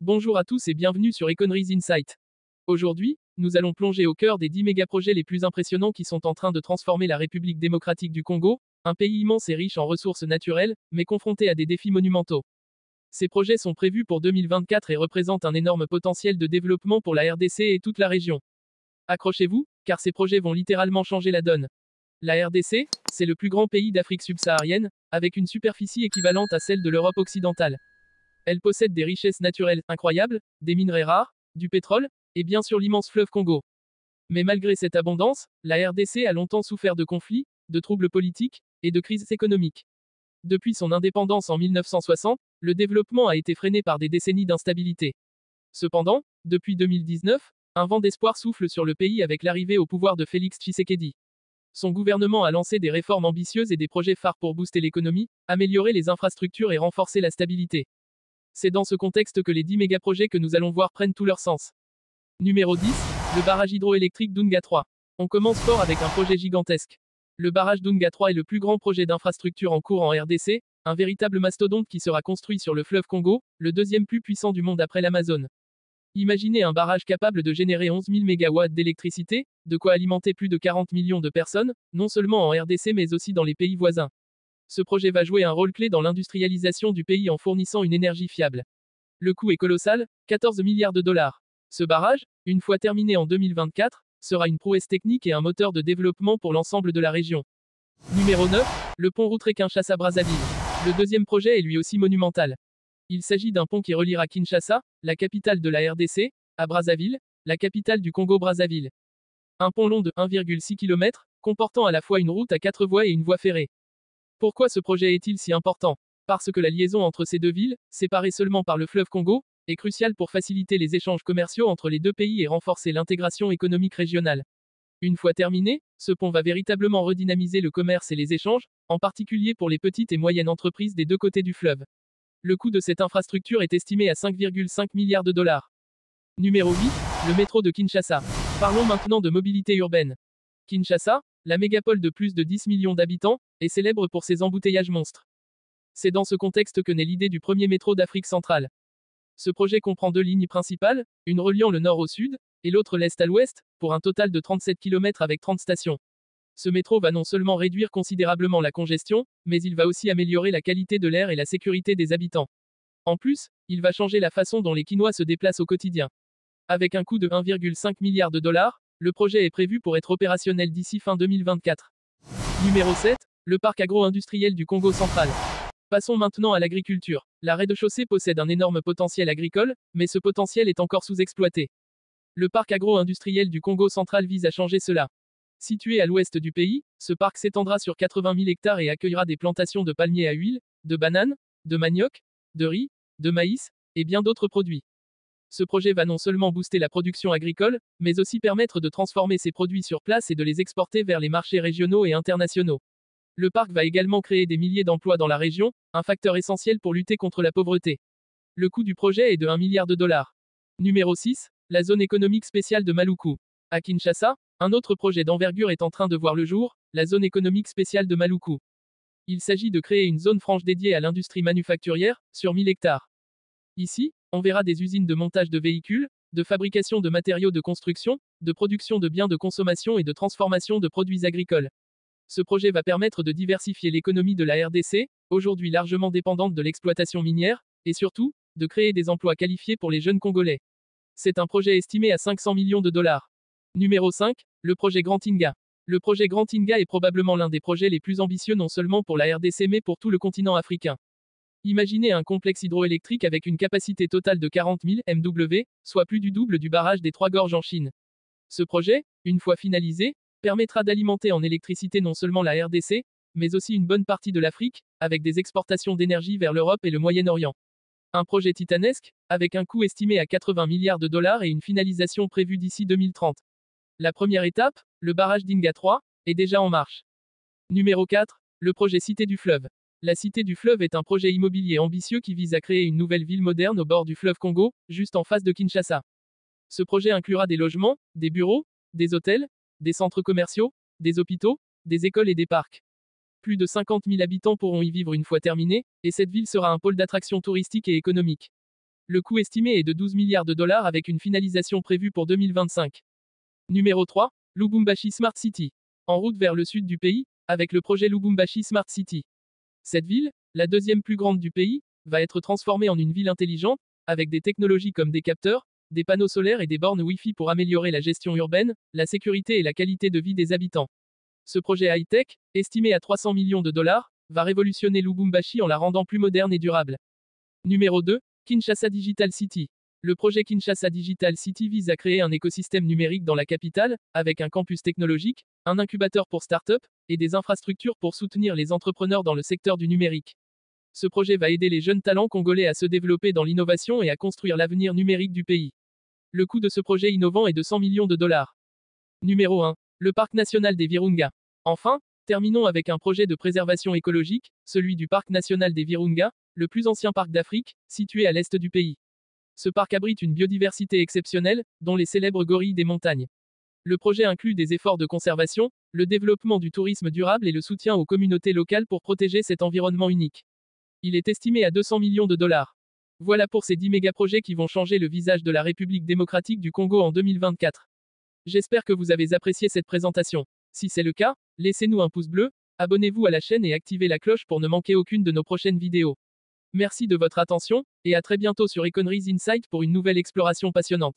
Bonjour à tous et bienvenue sur Econrise Insight. Aujourd'hui, nous allons plonger au cœur des 10 mégaprojets les plus impressionnants qui sont en train de transformer la République démocratique du Congo, un pays immense et riche en ressources naturelles, mais confronté à des défis monumentaux. Ces projets sont prévus pour 2024 et représentent un énorme potentiel de développement pour la RDC et toute la région. Accrochez-vous, car ces projets vont littéralement changer la donne. La RDC, c'est le plus grand pays d'Afrique subsaharienne, avec une superficie équivalente à celle de l'Europe occidentale. Elle possède des richesses naturelles incroyables, des minerais rares, du pétrole, et bien sûr l'immense fleuve Congo. Mais malgré cette abondance, la RDC a longtemps souffert de conflits, de troubles politiques, et de crises économiques. Depuis son indépendance en 1960, le développement a été freiné par des décennies d'instabilité. Cependant, depuis 2019, un vent d'espoir souffle sur le pays avec l'arrivée au pouvoir de Félix Tshisekedi. Son gouvernement a lancé des réformes ambitieuses et des projets phares pour booster l'économie, améliorer les infrastructures et renforcer la stabilité. C'est dans ce contexte que les 10 mégaprojets que nous allons voir prennent tout leur sens. Numéro 10, le barrage hydroélectrique d'Unga 3. On commence fort avec un projet gigantesque. Le barrage d'Unga 3 est le plus grand projet d'infrastructure en cours en RDC, un véritable mastodonte qui sera construit sur le fleuve Congo, le deuxième plus puissant du monde après l'Amazone. Imaginez un barrage capable de générer 11 000 MW d'électricité, de quoi alimenter plus de 40 millions de personnes, non seulement en RDC mais aussi dans les pays voisins. Ce projet va jouer un rôle clé dans l'industrialisation du pays en fournissant une énergie fiable. Le coût est colossal, 14 milliards de dollars. Ce barrage, une fois terminé en 2024, sera une prouesse technique et un moteur de développement pour l'ensemble de la région. Numéro 9, le pont Routré-Kinshasa-Brazzaville. Le deuxième projet est lui aussi monumental. Il s'agit d'un pont qui reliera Kinshasa, la capitale de la RDC, à Brazzaville, la capitale du Congo-Brazzaville. Un pont long de 1,6 km, comportant à la fois une route à 4 voies et une voie ferrée. Pourquoi ce projet est-il si important? Parce que la liaison entre ces deux villes, séparées seulement par le fleuve Congo, est cruciale pour faciliter les échanges commerciaux entre les deux pays et renforcer l'intégration économique régionale. Une fois terminé, ce pont va véritablement redynamiser le commerce et les échanges, en particulier pour les petites et moyennes entreprises des deux côtés du fleuve. Le coût de cette infrastructure est estimé à 5,5 milliards de dollars. Numéro 8, le métro de Kinshasa. Parlons maintenant de mobilité urbaine. Kinshasa, la mégapole de plus de 10 millions d'habitants, est célèbre pour ses embouteillages monstres. C'est dans ce contexte que naît l'idée du premier métro d'Afrique centrale. Ce projet comprend deux lignes principales, une reliant le nord au sud, et l'autre l'est à l'ouest, pour un total de 37 km avec 30 stations. Ce métro va non seulement réduire considérablement la congestion, mais il va aussi améliorer la qualité de l'air et la sécurité des habitants. En plus, il va changer la façon dont les Kinois se déplacent au quotidien. Avec un coût de 1,5 milliard de dollars, le projet est prévu pour être opérationnel d'ici fin 2024. Numéro 7, le parc agro-industriel du Congo central. Passons maintenant à l'agriculture. La rez-de-chaussée possède un énorme potentiel agricole, mais ce potentiel est encore sous-exploité. Le parc agro-industriel du Congo central vise à changer cela. Situé à l'ouest du pays, ce parc s'étendra sur 80 000 hectares et accueillera des plantations de palmiers à huile, de bananes, de manioc, de riz, de maïs, et bien d'autres produits. Ce projet va non seulement booster la production agricole, mais aussi permettre de transformer ces produits sur place et de les exporter vers les marchés régionaux et internationaux. Le parc va également créer des milliers d'emplois dans la région, un facteur essentiel pour lutter contre la pauvreté. Le coût du projet est de 1 milliard de dollars. Numéro 6, la zone économique spéciale de Maluku. À Kinshasa, un autre projet d'envergure est en train de voir le jour, la zone économique spéciale de Maluku. Il s'agit de créer une zone franche dédiée à l'industrie manufacturière, sur 1000 hectares. Ici, on verra des usines de montage de véhicules, de fabrication de matériaux de construction, de production de biens de consommation et de transformation de produits agricoles. Ce projet va permettre de diversifier l'économie de la RDC, aujourd'hui largement dépendante de l'exploitation minière, et surtout, de créer des emplois qualifiés pour les jeunes Congolais. C'est un projet estimé à 500 millions de dollars. Numéro 5, le projet Grand Inga. Le projet Grand Inga est probablement l'un des projets les plus ambitieux non seulement pour la RDC mais pour tout le continent africain. Imaginez un complexe hydroélectrique avec une capacité totale de 40 000 MW, soit plus du double du barrage des Trois Gorges en Chine. Ce projet, une fois finalisé, permettra d'alimenter en électricité non seulement la RDC, mais aussi une bonne partie de l'Afrique, avec des exportations d'énergie vers l'Europe et le Moyen-Orient. Un projet titanesque, avec un coût estimé à 80 milliards de dollars et une finalisation prévue d'ici 2030. La première étape, le barrage d'Inga 3, est déjà en marche. Numéro 4, le projet Cité du Fleuve. La Cité du Fleuve est un projet immobilier ambitieux qui vise à créer une nouvelle ville moderne au bord du fleuve Congo, juste en face de Kinshasa. Ce projet inclura des logements, des bureaux, des hôtels, des centres commerciaux, des hôpitaux, des écoles et des parcs. Plus de 50 000 habitants pourront y vivre une fois terminé, et cette ville sera un pôle d'attraction touristique et économique. Le coût estimé est de 12 milliards de dollars avec une finalisation prévue pour 2025. Numéro 3, Lubumbashi Smart City. En route vers le sud du pays, avec le projet Lubumbashi Smart City. Cette ville, la deuxième plus grande du pays, va être transformée en une ville intelligente, avec des technologies comme des capteurs, des panneaux solaires et des bornes Wi-Fi pour améliorer la gestion urbaine, la sécurité et la qualité de vie des habitants. Ce projet high-tech, estimé à 300 millions de dollars, va révolutionner Lubumbashi en la rendant plus moderne et durable. Numéro 2, Kinshasa Digital City. Le projet Kinshasa Digital City vise à créer un écosystème numérique dans la capitale, avec un campus technologique, un incubateur pour start-up, et des infrastructures pour soutenir les entrepreneurs dans le secteur du numérique. Ce projet va aider les jeunes talents congolais à se développer dans l'innovation et à construire l'avenir numérique du pays. Le coût de ce projet innovant est de 100 millions de dollars. Numéro 1. Le Parc national des Virunga. Enfin, terminons avec un projet de préservation écologique, celui du Parc national des Virunga, le plus ancien parc d'Afrique, situé à l'est du pays. Ce parc abrite une biodiversité exceptionnelle, dont les célèbres gorilles des montagnes. Le projet inclut des efforts de conservation, le développement du tourisme durable et le soutien aux communautés locales pour protéger cet environnement unique. Il est estimé à 200 millions de dollars. Voilà pour ces 10 mégaprojets qui vont changer le visage de la République démocratique du Congo en 2024. J'espère que vous avez apprécié cette présentation. Si c'est le cas, laissez-nous un pouce bleu, abonnez-vous à la chaîne et activez la cloche pour ne manquer aucune de nos prochaines vidéos. Merci de votre attention, et à très bientôt sur Econrise Insight pour une nouvelle exploration passionnante.